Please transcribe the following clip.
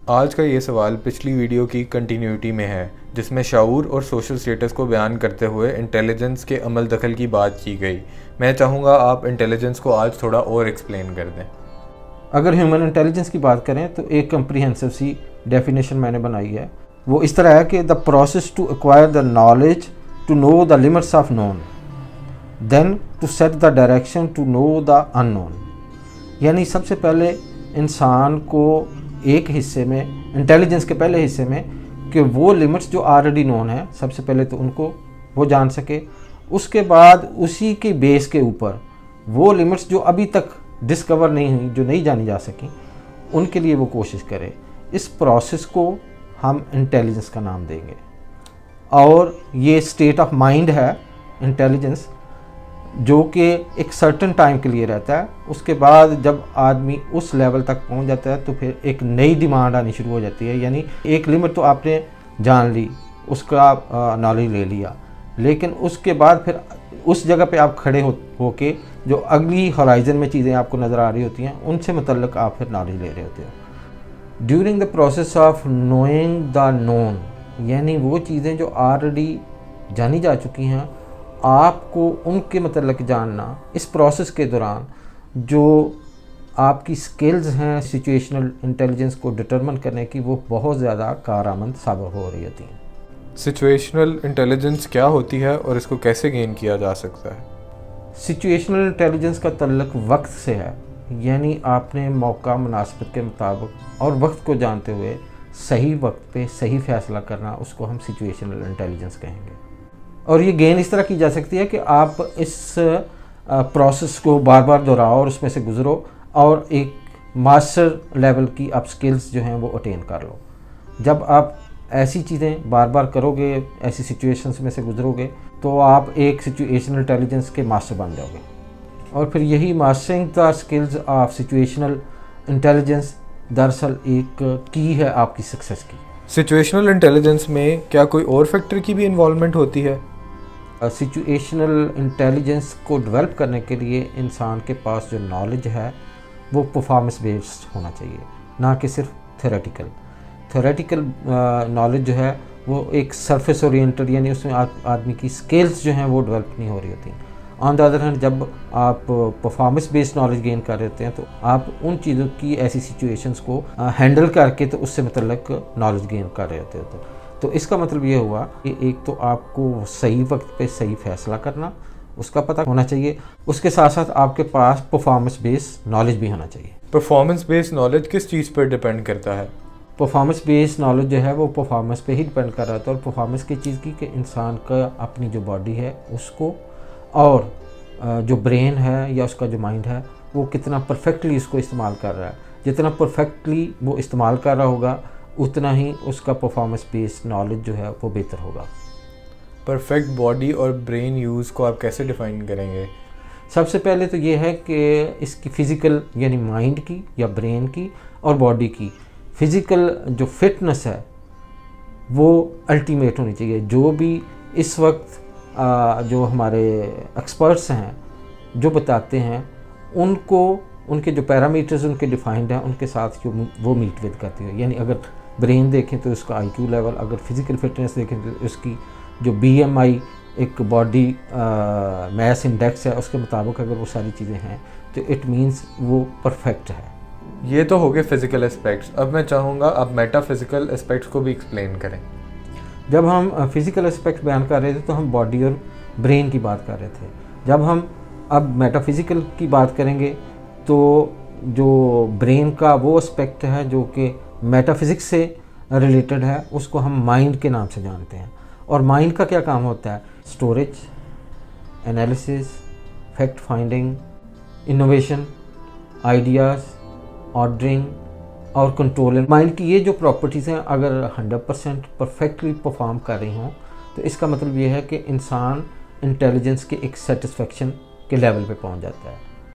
आज का ये सवाल पिछली वीडियो की कंटिन्यूटी में है, जिसमें शऊर और सोशल स्टेटस को बयान करते हुए इंटेलिजेंस के अमल दखल की बात की गई। मैं चाहूँगा आप इंटेलिजेंस को आज थोड़ा और एक्सप्लेन कर दें। अगर ह्यूमन इंटेलिजेंस की बात करें तो एक कंप्रीहेंसिव सी डेफिनेशन मैंने बनाई है। वो इस तरह है कि the process to acquire the knowledge to know the limits of known, then to set the direction to know the unknown. यानी सबसे पहले इंसान को एक हिस्से में, इंटेलिजेंस के पहले हिस्से में, कि वो लिमिट्स जो ऑलरेडी नोन है सबसे पहले तो उनको वो जान सके। उसके बाद उसी के बेस के ऊपर वो लिमिट्स जो अभी तक डिस्कवर नहीं हुई, जो नहीं जानी जा सकी, उनके लिए वो कोशिश करे। इस प्रोसेस को हम इंटेलिजेंस का नाम देंगे। और ये स्टेट ऑफ माइंड है इंटेलिजेंस, जो कि एक सर्टेन टाइम के लिए रहता है। उसके बाद जब आदमी उस लेवल तक पहुंच जाता है तो फिर एक नई डिमांड आनी शुरू हो जाती है। यानी एक लिमिट तो आपने जान ली, उसका नॉलेज ले लिया, लेकिन उसके बाद फिर उस जगह पे आप खड़े होके जो अगली होराइजन में चीज़ें आपको नज़र आ रही होती हैं, उनसे मुतल्लिक आप फिर नॉलेज ले रहे होते हो। During the process of knowing the known, यानी वो चीज़ें जो ऑलरेडी जानी जा चुकी हैं, आपको उनके मतलब जानना। इस प्रोसेस के दौरान जो आपकी स्किल्स हैं सिचुएशनल इंटेलिजेंस को डिटरमिन करने की, वो बहुत ज़्यादा कारआमद साबित हो रही होती हैं। सिचुएशनल इंटेलिजेंस क्या होती है और इसको कैसे गेन किया जा सकता है? सिचुएशनल इंटेलिजेंस का तल्लुक वक्त से है, यानी आपने मौका मुनासिबत के मुताबिक और वक्त को जानते हुए सही वक्त पे सही फैसला करना, उसको हम सिचुएशनल इंटेलिजेंस कहेंगे। और ये गेन इस तरह की जा सकती है कि आप इस प्रोसेस को बार बार दोहराओ और उसमें से गुजरो और एक मास्टर लेवल की आप स्किल्स जो हैं वो अटेन कर लो। जब आप ऐसी चीज़ें बार बार करोगे, ऐसी सिचुएशंस में से गुजरोगे, तो आप एक सिचुएशनल इंटेलिजेंस के मास्टर बन जाओगे। और फिर यही mastering the skills of situational intelligence दरअसल एक की है आपकी सक्सेस की। सिचुएशनल इंटेलिजेंस में क्या कोई और फैक्टर की भी इन्वॉल्वमेंट होती है? सिचुएशनल इंटेलिजेंस को डेवलप करने के लिए इंसान के पास जो नॉलेज है वो परफॉर्मेंस बेस्ड होना चाहिए, ना कि सिर्फ थ्योरेटिकल नॉलेज जो है वो एक सरफेस ओरिएंटेड, यानी उसमें आदमी की स्किल्स जो हैं वो डेवलप नहीं हो रही होती। ऑन द अदर हैंड, जब आप परफॉर्मेंस बेस्ड नॉलेज गेन कर रहे होते हैं तो आप उन चीज़ों की, ऐसी सिचुएशंस को हैंडल करके तो उससे मतलब नॉलेज गेन कर रहे होते हैं। तो इसका मतलब ये हुआ कि एक तो आपको सही वक्त पे सही फैसला करना, उसका पता होना चाहिए। उसके साथ साथ आपके पास परफॉर्मेंस बेस्ड नॉलेज भी होना चाहिए। परफॉर्मेंस बेस्ड नॉलेज किस चीज़ पर डिपेंड करता है? परफॉर्मेंस बेस्ड नॉलेज जो है वो परफॉर्मेंस पे ही डिपेंड कर रहा है। और परफॉर्मेंस की चीज़ की कि इंसान का अपनी जो बॉडी है उसको, और जो ब्रेन है या उसका जो माइंड है, वो कितना परफेक्टली इसको इस्तेमाल कर रहा है। जितना परफेक्टली वो इस्तेमाल कर रहा होगा, उतना ही उसका परफॉर्मेंस बेस्ड नॉलेज जो है वो बेहतर होगा। परफेक्ट बॉडी और ब्रेन यूज़ को आप कैसे डिफ़ाइन करेंगे? सबसे पहले तो ये है कि इसकी फ़िज़िकल, यानी माइंड की या ब्रेन की और बॉडी की फ़िज़िकल जो फिटनेस है वो अल्टीमेट होनी चाहिए। जो भी इस वक्त जो हमारे एक्सपर्ट्स हैं जो बताते हैं, उनको उनके जो पैरामीटर्स उनके डिफाइंड हैं, उनके साथ जो वो मीट विद करती है। यानी अगर ब्रेन देखें तो उसका आईक्यू लेवल, अगर फिज़िकल फिटनेस देखें तो उसकी जो BMI, एक बॉडी मास इंडेक्स है, उसके मुताबिक अगर वो सारी चीज़ें हैं तो इट मीन्स वो परफेक्ट है। ये तो हो गए फिज़िकल एस्पेक्ट्स। अब मैं चाहूँगा आप मेटाफिज़िकल एस्पेक्ट्स को भी एक्सप्लेन करें। जब हम फिज़िकल एस्पेक्ट बयान कर रहे थे तो हम बॉडी और ब्रेन की बात कर रहे थे। जब हम अब मेटाफिज़िकल की बात करेंगे तो जो ब्रेन का वो एस्पेक्ट है जो कि मेटाफिज़िक्स से रिलेटेड है, उसको हम माइंड के नाम से जानते हैं। और माइंड का क्या काम होता है? Storage, analysis, fact finding, innovation, ideas, ordering और कंट्रोलिंग। माइंड की ये जो प्रॉपर्टीज़ हैं अगर 100% परफेक्टली परफॉर्म कर रही हों तो इसका मतलब ये है कि इंसान इंटेलिजेंस के एक सेटिस्फेक्शन के लेवल पे पहुंच जाता है।